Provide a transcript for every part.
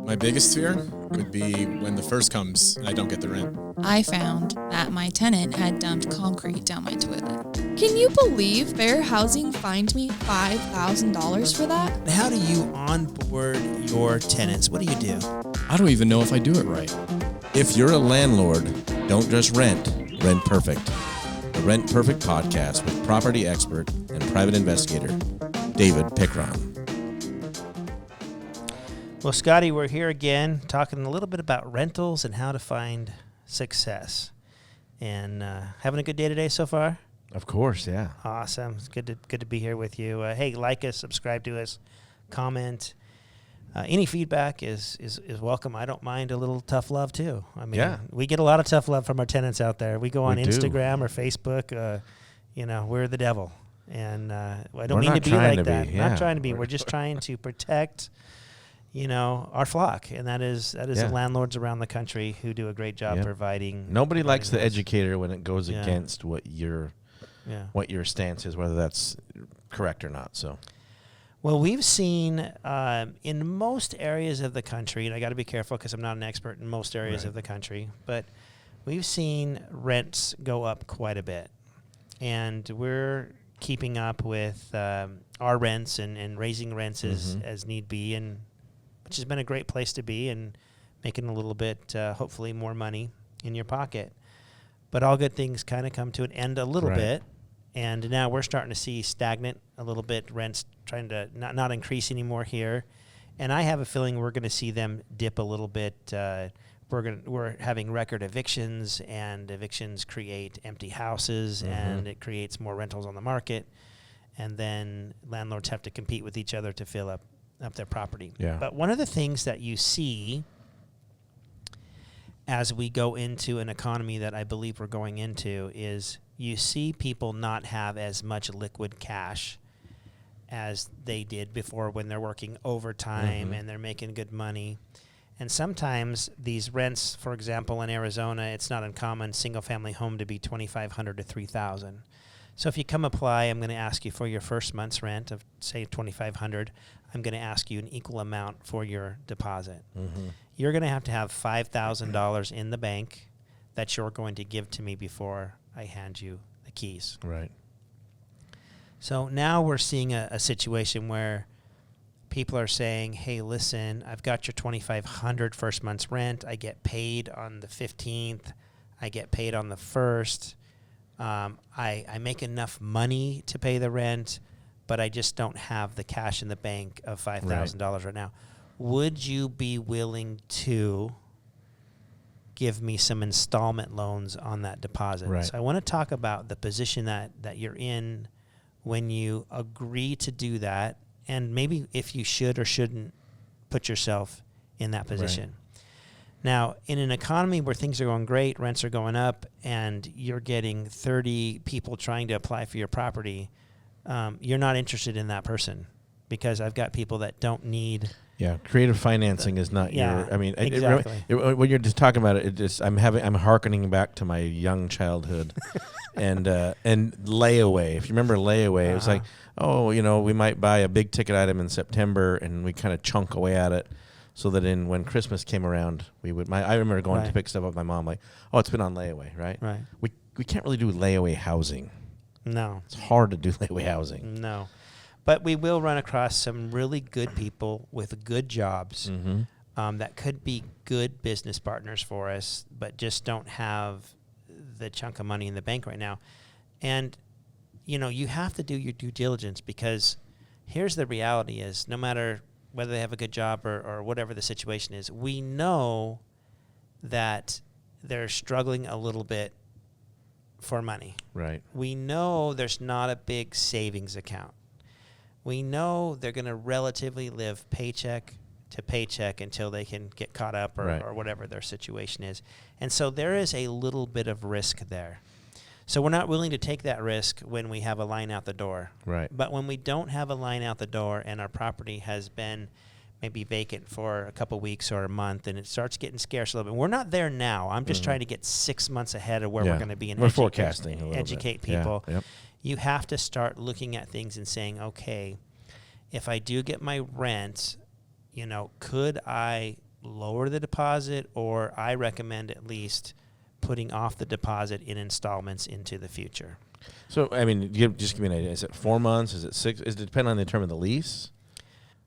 My biggest fear would be when the first comes and I don't get the rent. I found that my tenant had dumped concrete down my toilet. Can you believe Fair Housing fined me $5,000 for that? How do you onboard your tenants? What do you do? I don't even know if I do it right. If you're a landlord, don't just rent, rent perfect. The Rent Perfect podcast with property expert and private investigator, David Pickron. Well, Scotty, we're here again talking a little bit about rentals and how to find success. And having a good day today so far? Of course, yeah. Awesome. It's good to be here with you. Hey, like us, subscribe to us, comment. Any feedback is welcome. I don't mind a little tough love, too. I mean, we get a lot of tough love from our tenants out there. We go on Instagram or Facebook. We're the devil. And I don't mean to be like that. Not trying to be. We're just trying to protect our flock, and that is the landlords around the country who do a great job providing. Nobody likes the educator when it goes against what your stance is, whether that's correct or not. So, well, we've seen in most areas of the country, and I got to be careful because I'm not an expert in most areas of the country, but we've seen rents go up quite a bit, and we're keeping up with our rents and raising rents as need be, and which has been a great place to be and making a little bit, hopefully, more money in your pocket. But all good things kind of come to an end a little bit, and now we're starting to see stagnant a little bit, rents trying to not increase anymore here. And I have a feeling we're going to see them dip a little bit. We're having record evictions, and evictions create empty houses, and it creates more rentals on the market. And then landlords have to compete with each other to fill up their property. Yeah. But one of the things that you see as we go into an economy that I believe we're going into is you see people not have as much liquid cash as they did before when they're working overtime and they're making good money. And sometimes these rents, for example, in Arizona, it's not uncommon single-family home to be $2,500 to $3,000. So if you come apply, I'm going to ask you for your first month's rent of, say, $2,500. I'm going to ask you an equal amount for your deposit. You're going to have $5,000 in the bank that you're going to give to me before I hand you the keys. Right. So now we're seeing a situation where people are saying, hey, listen, I've got your $2,500 first month's rent. I get paid on the 15th. I get paid on the 1st. I make enough money to pay the rent, but I just don't have the cash in the bank of $5,000 right now. Would you be willing to give me some installment loans on that deposit? Right. So I want to talk about the position that you're in when you agree to do that, and maybe if you should or shouldn't put yourself in that position. Right. Now, in an economy where things are going great, rents are going up, and you're getting 30 people trying to apply for your property, you're not interested in that person because I've got people that don't need. Yeah, creative financing is not your. I mean, exactly. When you're just talking about it, I'm hearkening back to my young childhood, and layaway. If you remember layaway, it was like, we might buy a big ticket item in September, and we kind of chunk away at it. So that when Christmas came around, I remember going to pick stuff up with my mom, like, oh, it's been on layaway, right? Right. We can't really do layaway housing. No. It's hard to do layaway housing. No. But we will run across some really good people with good jobs that could be good business partners for us, but just don't have the chunk of money in the bank right now. And, you have to do your due diligence because here's the reality is no matter whether they have a good job or whatever the situation is, we know that they're struggling a little bit for money. Right. We know there's not a big savings account. We know they're going to relatively live paycheck to paycheck until they can get caught up or whatever their situation is. And so there is a little bit of risk there. So we're not willing to take that risk when we have a line out the door. Right. But when we don't have a line out the door and our property has been maybe vacant for a couple weeks or a month and it starts getting scarce a little bit. We're not there now. I'm just trying to get 6 months ahead of where we're going to be and we're forecasting a little educate bit. people. Yeah. Yep. You have to start looking at things and saying, okay, if I do get my rent, could I lower the deposit, or I recommend at least putting off the deposit in installments into the future. So, I mean, just give me an idea. Is it 4 months? Is it 6? Is it depend on the term of the lease?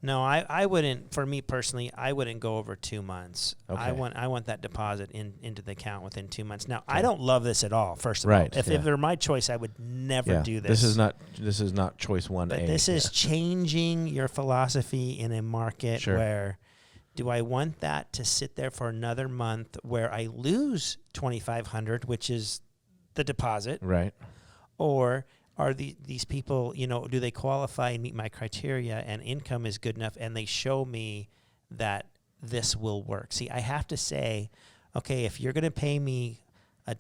No, I wouldn't. For me personally, I wouldn't go over 2 months. Okay. I want that deposit into the account within 2 months. Now, I don't love this at all. First of all, Right, if they're my choice, I would never do this. This is not choice 1A. But this is changing your philosophy in a market where, do I want that to sit there for another month where I lose $2,500, which is the deposit, right? Or are these people, do they qualify and meet my criteria and income is good enough and they show me that this will work? See, I have to say, okay, if you're going to pay me a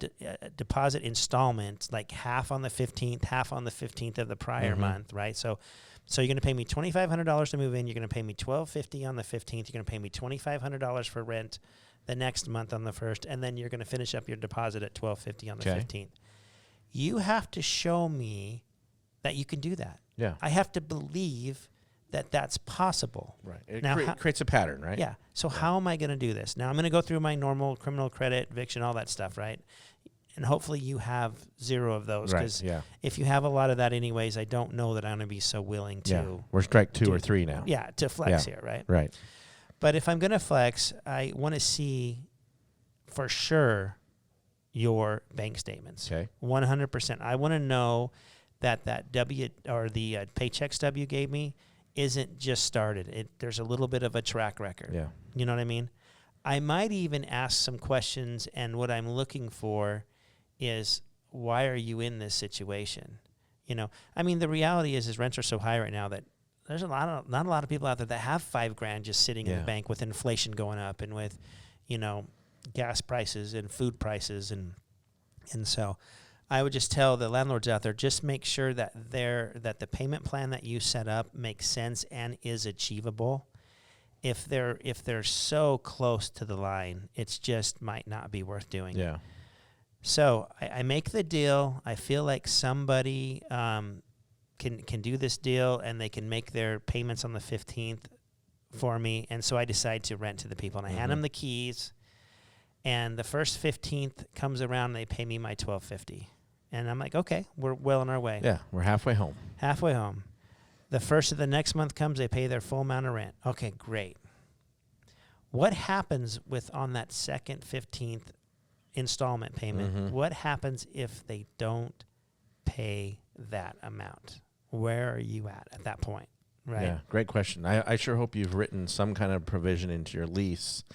deposit installment, like half on the 15th, half on the 15th of the prior month, right? So you're going to pay me $2,500 to move in. You're going to pay me $1,250 on the 15th. You're going to pay me $2,500 for rent the next month on the 1st, and then you're going to finish up your deposit at $1,250 on the 15th. You have to show me that you can do that. Yeah. I have to believe that that's possible. Right. It Now, creates a pattern, right? Yeah. So how am I going to do this? Now, I'm going to go through my normal criminal credit, eviction, all that stuff, right? And hopefully you have 0 of those. Because if you have a lot of that anyways, I don't know that I'm going to be so willing to. Yeah. We're strike 2 or 3 now. Yeah, to flex here, right? Right. But if I'm going to flex, I want to see for sure your bank statements. Okay. 100%. I want to know that W or the paycheck stub you gave me isn't just started. There's a little bit of a track record. Yeah. You know what I mean? I might even ask some questions, and what I'm looking for is, why are you in this situation? I mean, the reality is rents are so high right now that there's not a lot of people out there that have $5,000 just sitting in the bank with inflation going up and with, gas prices and food prices, and so I would just tell the landlords out there, just make sure that the payment plan that you set up makes sense and is achievable. If they're so close to the line, it's just might not be worth doing. Yeah. So I make the deal. I feel like somebody can do this deal and they can make their payments on the 15th for me, and so I decide to rent to the people, and I hand them the keys. And the first 15th comes around, and they pay me my $1,250. And I'm like, okay, we're well on our way. Yeah, we're halfway home. Halfway home. The first of the next month comes, they pay their full amount of rent. Okay, great. What happens on that second 15th installment payment? What happens if they don't pay that amount? Where are you at that point? Right? Yeah, great question. I sure hope you've written some kind of provision into your lease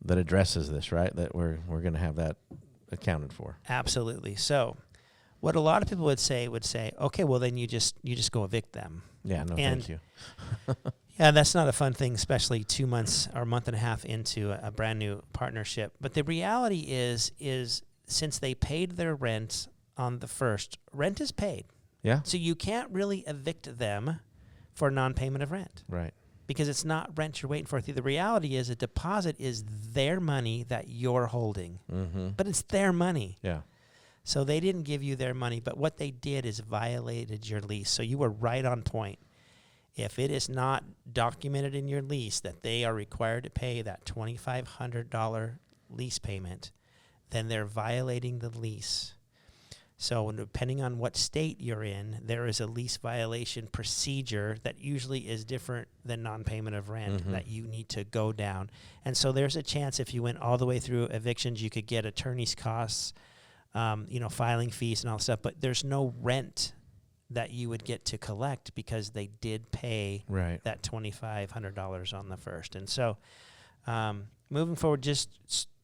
that addresses this, right? That we're going to have that accounted for. Absolutely. So, what a lot of people would say, okay, well then you just go evict them. Yeah, no, thank you. Yeah, that's not a fun thing, especially 2 months or a month and a half into a brand new partnership. But the reality is since they paid their rent on the 1st, rent is paid. Yeah. So you can't really evict them for non-payment of rent. Right. Because it's not rent you're waiting for. The reality is a deposit is their money that you're holding. But it's their money. Yeah. So they didn't give you their money, but what they did is violated your lease. So you were right on point. If it is not documented in your lease that they are required to pay that $2,500 lease payment, then they're violating the lease. So depending on what state you're in, there is a lease violation procedure that usually is different than non-payment of rent that you need to go down. And so there's a chance if you went all the way through evictions, you could get attorney's costs, filing fees and all that stuff, but there's no rent that you would get to collect because they did pay that $2,500 on the 1st. And so moving forward, just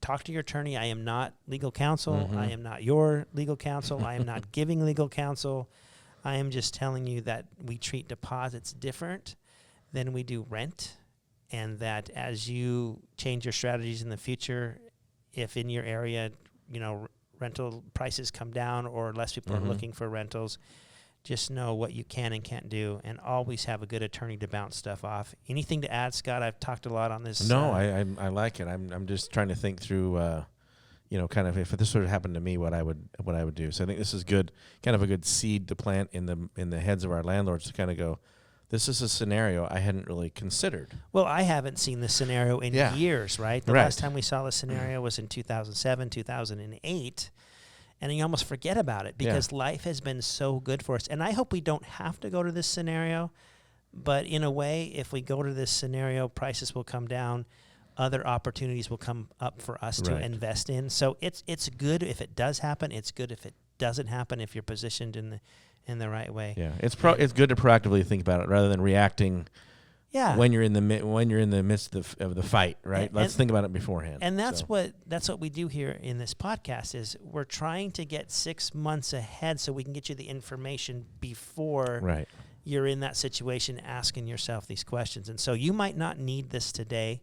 talk to your attorney. I am not legal counsel. I am not your legal counsel. I am not giving legal counsel. I am just telling you that we treat deposits different than we do rent, and that as you change your strategies in the future, if in your area, rental prices come down or less people are looking for rentals, just know what you can and can't do, and always have a good attorney to bounce stuff off. Anything to add, Scott? I've talked a lot on this. No, I like it. I'm just trying to think through, kind of if this sort of happened to me, what I would do. So I think this is good, kind of a good seed to plant in the heads of our landlords to kind of go, this is a scenario I hadn't really considered. Well, I haven't seen this scenario in Yeah. years, right? The Right. last time we saw this scenario was in 2007, 2008. And you almost forget about it because life has been so good for us. And I hope we don't have to go to this scenario. But in a way, if we go to this scenario, prices will come down. Other opportunities will come up for us to Right. invest in. So it's good if it does happen. It's good if it doesn't happen, if you're positioned in the right way. Yeah, it's good to proactively think about it rather than reacting. Yeah. When you're in the midst of the fight, right? Let's think about it beforehand. And that's what we do here in this podcast is we're trying to get 6 months ahead so we can get you the information before right. you're in that situation asking yourself these questions. And so you might not need this today,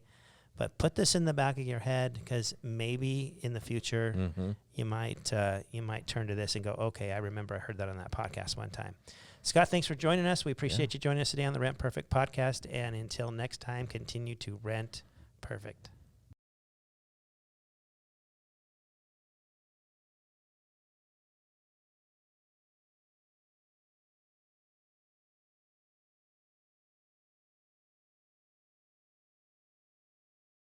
but put this in the back of your head because maybe in the future you might turn to this and go, okay, I remember I heard that on that podcast one time. Scott, thanks for joining us. We appreciate you joining us today on the Rent Perfect podcast. And until next time, continue to rent perfect.